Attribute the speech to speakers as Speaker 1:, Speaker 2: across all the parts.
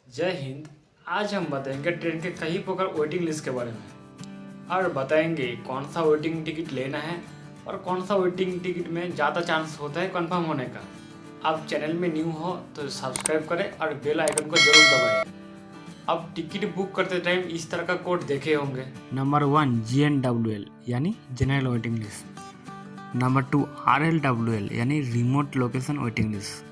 Speaker 1: जय हिंद। आज हम बताएंगे ट्रेन के कई प्रकार वेटिंग लिस्ट के बारे में और बताएंगे कौन सा वेटिंग टिकट लेना है और कौन सा वेटिंग टिकट में ज़्यादा चांस होता है कंफर्म होने का। आप चैनल में न्यू हो तो सब्सक्राइब करें और बेल आइकन को जरूर दबाएं। अब टिकट बुक करते टाइम इस तरह का कोड देखे होंगे। नंबर 1 GNWL यानी general waiting list. Number 2 RLWL यानी remote location waiting list.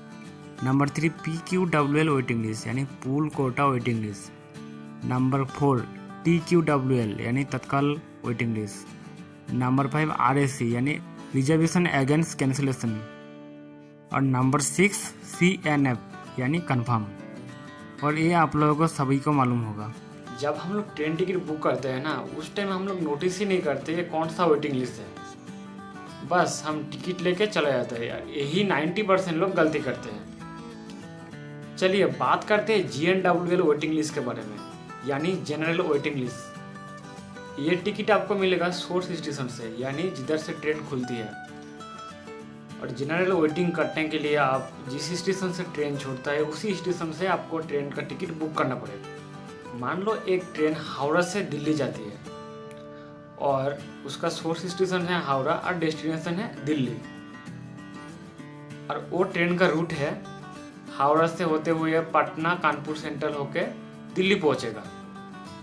Speaker 1: Number 3 PQWL waiting list यानी pool quota waiting list. Number 4 TQWL यानी Tatkal waiting list. Number 5 RAC यानी रिजर्वेशन अगेंस्ट कैंसिलेशन। और नंबर 6 CNF यानी confirm. और ये आप लोगों को सभी को मालूम होगा। जब हम लोग ट्रेन टिकट बुक करते हैं ना, उस टाइम हम लोग नोटिस ही नहीं करते ये कौन सा वेटिंग लिस्ट है। बस हम टिकट लेके चले जाते हैं यार, यही 90% लोग गलती करते हैं। चलिए बात करते हैं GNWL वेटिंग लिस्ट के बारे में, यानी जनरल वेटिंग लिस्ट। ये टिकट आपको मिलेगा सोर्स स्टेशन से, यानी जिधर से ट्रेन खुलती है। और जनरल वेटिंग करने के लिए आप जिस स्टेशन से ट्रेन छूटता है उसी स्टेशन से आपको ट्रेन का टिकट बुक करना पड़ेगा। मान लो एक ट्रेन हावड़ा से दिल्ली जाती है और उसका सोर्स स्टेशन है हावड़ा और डेस्टिनेशन है दिल्ली, और वो ट्रेन का रूट है हावड़ा से होते हुए पटना कानपुर सेंट्रल होके दिल्ली पहुंचेगा।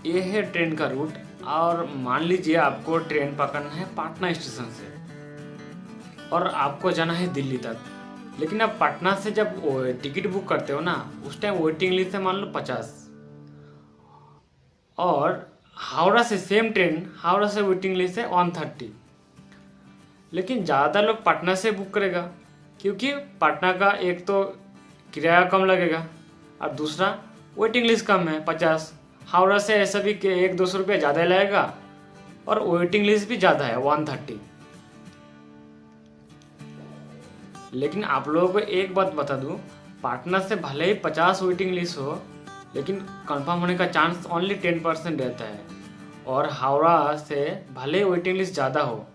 Speaker 1: ये है ट्रेन का रूट। और मान लीजिए आपको ट्रेन पकड़ना है पटना स्टेशन से और आपको जाना है दिल्ली तक। लेकिन आप पटना से जब टिकट बुक करते हो ना, उस टाइम वेटिंग लिस्ट है मान लो 50, और हावड़ा से सेम ट्रेन हावड़ा से वेटिंग लिस्ट है 130। लेकिन ज़्यादा लोग पटना से बुक करेगा क्योंकि पटना का एक तो किराया कम लगेगा और दूसरा वेटिंग लिस्ट कम है 50। हावड़ा से ऐसा भी कि 100-200 रुपये ज़्यादा लगेगा और वेटिंग लिस्ट भी ज़्यादा है 130। लेकिन आप लोगों को एक बात बता दूं, पटना से भले ही 50 वेटिंग लिस्ट हो, लेकिन कंफर्म होने का चांस ओनली 10% रहता है। और हावड़ा से भले वेटिंग लिस्ट ज़्यादा हो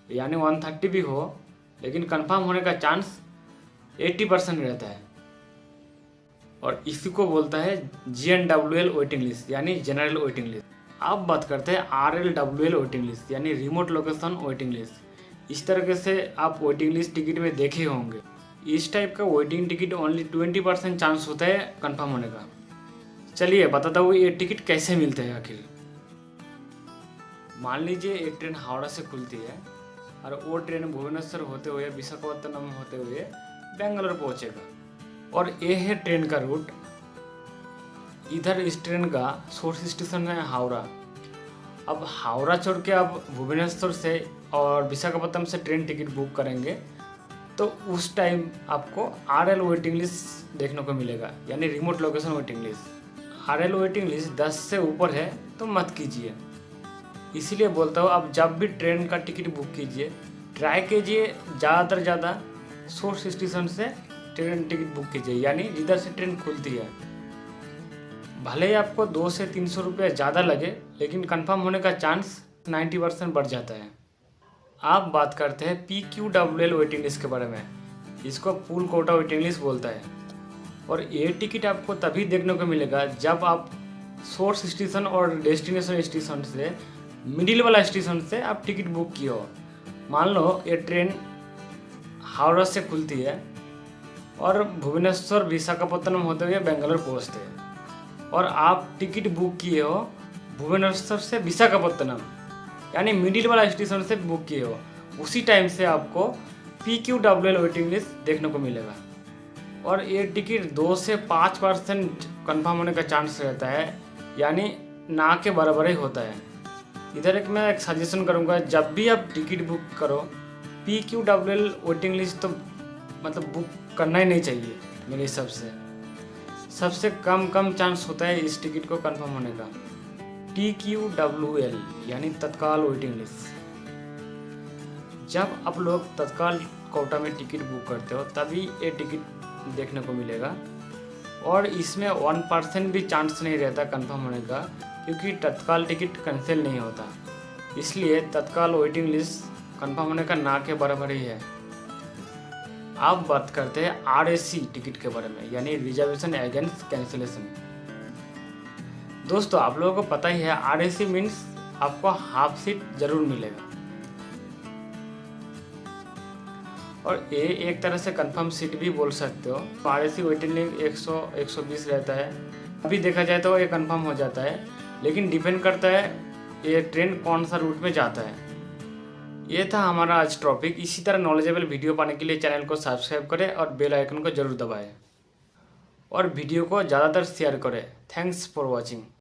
Speaker 1: यानी 130 भी हो, लेकिन कंफर्म होने का चांस 80% रहता है। और इसी को बोलता है GNWL वेटिंग लिस्ट यानी जनरल वेटिंग लिस्ट। अब बात करते हैं RLWL वेटिंग लिस्ट यानी रिमोट लोकेशन वेटिंग लिस्ट। इस तरीके से आप वेटिंग लिस्ट टिकट में देखे होंगे। इस टाइप का वेटिंग टिकट ओनली 20% चांस होता है कंफर्म होने का। चलिए बताता हूँ ये टिकट कैसे मिलते हैं आखिर। मान लीजिए एक ट्रेन हावड़ा से खुलती है और वो ट्रेन भुवनेश्वर होते हुए विशाखापट्टनम होते हुए बेंगलोर पहुँचेगा। और ये है ट्रेन का रूट। इधर इस ट्रेन का सोर्स स्टेशन है हावड़ा। अब हावड़ा छोड़ के आप भुवनेश्वर से और विशाखापट्टनम से ट्रेन टिकट बुक करेंगे तो उस टाइम आपको RL वेटिंग लिस्ट देखने को मिलेगा यानी remote location waiting list. RL waiting list 10 से ऊपर है तो मत कीजिए। इसीलिए बोलता हूँ आप जब भी ट्रेन का टिकट बुक कीजिए ट्राई कीजिए ज़्यादातर ज़्यादा सोर्स स्टेशन से ट्रेन टिकट बुक कीजिए, यानी जिधर से ट्रेन खुलती है। भले ही आपको 200 से 300 रुपये ज़्यादा लगे, लेकिन कंफर्म होने का चांस 90% बढ़ जाता है। आप बात करते हैं PQWL वेटिंग लिस्ट के बारे में। इसको पूल कोटा वेटिंग लिस्ट बोलता है। और ये टिकट आपको तभी देखने को मिलेगा जब आप सोर्स स्टेशन और डेस्टिनेशन स्टेशन से मिडिल वाला स्टेशन से आप टिकट बुक किए हो। मान लो ये ट्रेन हावड़ा से खुलती है और भुवनेश्वर विशाखापट्टनम होते हुए बेंगलोर पहुंचते हैं, और आप टिकट बुक किए हो भुवनेश्वर से विशाखापट्टनम यानी मिडिल वाला स्टेशन से बुक किए हो। उसी टाइम से आपको PQWL वेटिंग लिस्ट देखने को मिलेगा। और ये टिकट 2 से 5% कन्फर्म होने का चांस रहता है, यानी ना के बराबर ही होता है। इधर मैं एक सजेशन करूँगा, जब भी आप टिकट बुक करो PQWL वेटिंग लिस्ट तो मतलब बुक करना ही नहीं चाहिए। मेरे हिसाब से सबसे कम चांस होता है इस टिकट को कंफर्म होने का। TQWL यानी तत्काल वेटिंग लिस्ट। जब आप लोग तत्काल कोटा में टिकट बुक करते हो तभी ये टिकट देखने को मिलेगा। और इसमें 1% भी चांस नहीं रहता कंफर्म होने का, क्योंकि तत्काल टिकट कैंसिल नहीं होता। इसलिए तत्काल वेटिंग लिस्ट कंफर्म होने का ना के बराबर ही है। अब बात करते हैं RAC टिकट के बारे में, यानी रिजर्वेशन अगेंस्ट कैंसिलेशन। दोस्तों आप लोगों को पता ही है RAC मीन्स आपको हाफ सीट जरूर मिलेगा और ये एक तरह से कंफर्म सीट भी बोल सकते हो। RAC वेटिंग लिस्ट 100-120 रहता है। अभी देखा जाए तो ये कंफर्म हो जाता है, लेकिन डिपेंड करता है ये ट्रेन कौन सा रूट में जाता है। ये था हमारा आज टॉपिक। इसी तरह नॉलेजेबल वीडियो पाने के लिए चैनल को सब्सक्राइब करें और बेल आइकन को जरूर दबाएं और वीडियो को ज़्यादातर शेयर करें। Thanks for watching.